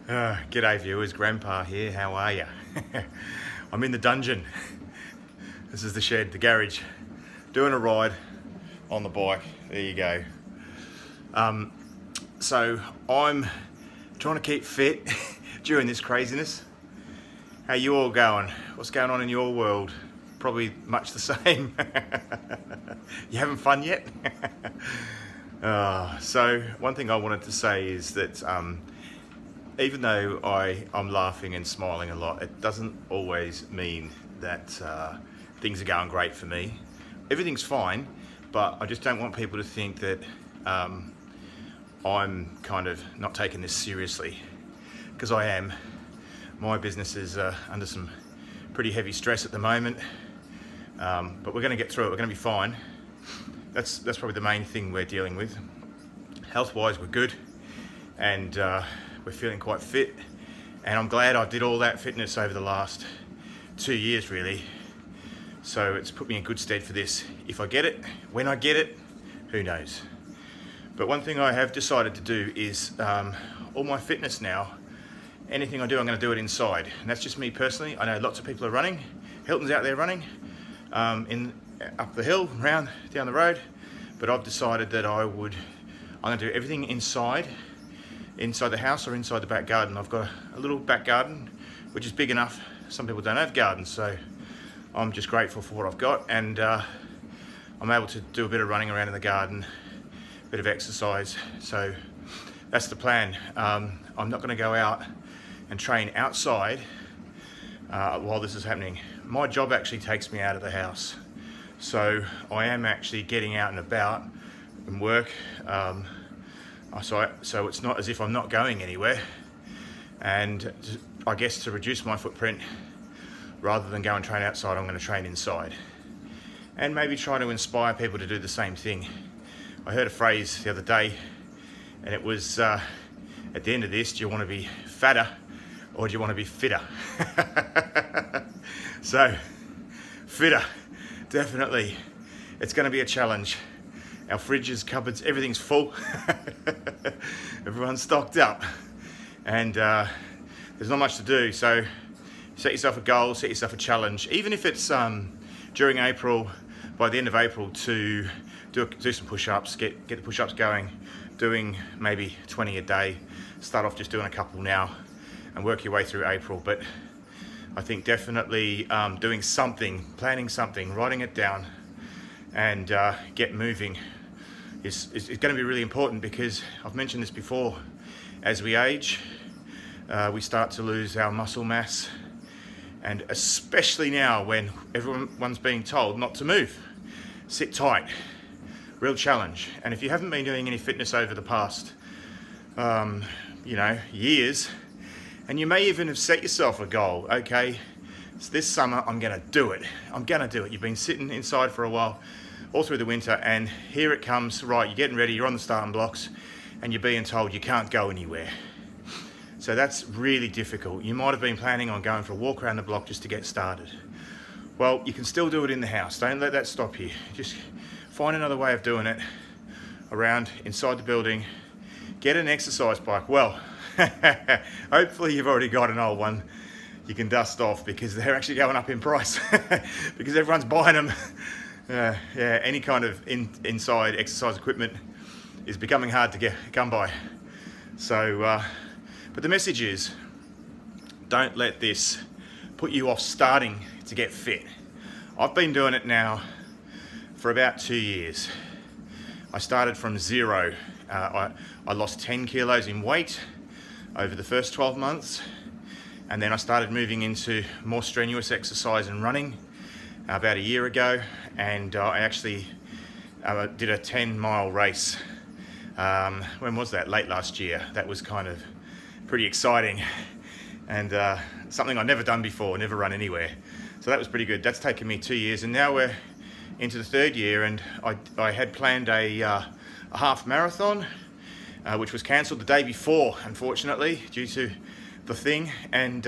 G'day viewers, Grandpa here, how are ya? I'm in the dungeon. This is the shed, the garage. Doing a ride on the bike, there you go. So I'm trying to keep fit during this craziness. How you all going? What's going on in your world? Probably much the same. You having fun yet? So one thing I wanted to say is that even though I'm laughing and smiling a lot, it doesn't always mean that things are going great for me. Everything's fine, but I just don't want people to think that I'm kind of not taking this seriously, because I am. My business is under some pretty heavy stress at the moment, but we're going to get through it. We're going to be fine. That's probably the main thing we're dealing with. Health-wise, we're good, and we're feeling quite fit, and I'm glad I did all that fitness over the last 2 years really. So it's put me in good stead for this. If I get it, when I get it, who knows. But one thing I have decided to do is all my fitness now, anything I do, I'm going to do it inside, and that's just me personally. I know lots of people are running. Hilton's out there running up the hill, down the road, but I've decided that I'm going to do everything inside the house or inside the back garden. I've got a little back garden which is big enough. Some people don't have gardens, so I'm just grateful for what I've got, and I'm able to do a bit of running around in the garden, a bit of exercise. So that's the plan. I'm not going to go out and train outside while this is happening. My job actually takes me out of the house, so I am actually getting out and about and work. So it's not as if I'm not going anywhere, and I guess to reduce my footprint, rather than go and train outside, I'm going to train inside, and maybe try to inspire people to do the same thing. I heard a phrase the other day, and it was at the end of this, do you want to be fatter or do you want to be fitter? So fitter, definitely. It's going to be a challenge. Our fridges, cupboards, everything's full. Everyone's stocked up, and there's not much to do. So set yourself a goal, set yourself a challenge, even if it's during April, by the end of April, to do some push-ups, get the push-ups going, doing maybe 20 a day. Start off just doing a couple now and work your way through April. But I think definitely doing something, planning something, writing it down, and get moving is going to be really important, because I've mentioned this before. As we age, we start to lose our muscle mass, and especially now when everyone's being told not to move, sit tight. Real challenge. And if you haven't been doing any fitness over the past years, and you may even have set yourself a goal, okay, so this summer I'm going to do it. You've been sitting inside for a while, all through the winter, and here it comes. Right, you're getting ready, you're on the starting blocks, and you're being told you can't go anywhere. So that's really difficult. You might have been planning on going for a walk around the block just to get started. Well, you can still do it in the house. Don't let that stop you. Just find another way of doing it around inside the building. Get an exercise bike. Well, hopefully you've already got an old one you can dust off, because they're actually going up in price because everyone's buying them. Any kind of inside exercise equipment is becoming hard to come by. So, but the message is, don't let this put you off starting to get fit. I've been doing it now for about 2 years. I started from zero. I lost 10 kilos in weight over the first 12 months, and then I started moving into more strenuous exercise and running about a year ago, and I actually did a 10-mile race. When was that? Late last year. That was kind of pretty exciting, and something I'd never done before, never run anywhere. So that was pretty good. That's taken me 2 years, and now we're into the third year, and I had planned a half marathon, which was cancelled the day before, unfortunately, due to the thing. And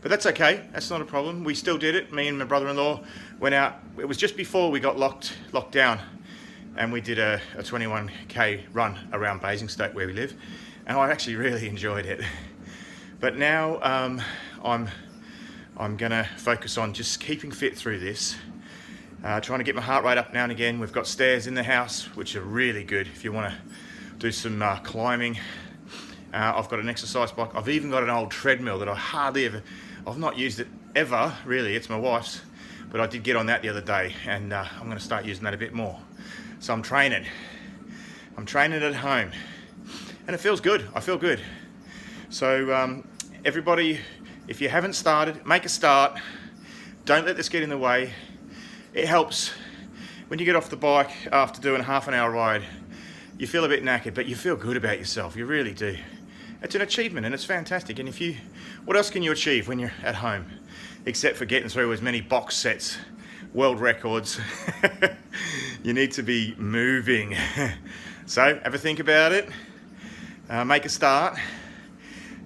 but that's okay. That's not a problem. We still did it. Me and my brother-in-law went out. It was just before we got locked down, and we did a 21k run around Basingstoke, where we live, and I actually really enjoyed it. But now I'm gonna focus on just keeping fit through this. Trying to get my heart rate up now and again. We've got stairs in the house, which are really good if you want to do some climbing. I've got an exercise bike. I've even got an old treadmill that I've not used it ever, really. It's my wife's, but I did get on that the other day, and I'm going to start using that a bit more. So I'm training at home, and it feels good. I feel good. So everybody, if you haven't started, make a start. Don't let this get in the way. It helps when you get off the bike after doing a half an hour ride. You feel a bit knackered, but you feel good about yourself. You really do. It's an achievement, and it's fantastic. And what else can you achieve when you're at home, except for getting through as many box sets, world records? You need to be moving. So have a think about it. Make a start.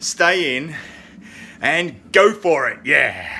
Stay in and go for it. Yeah.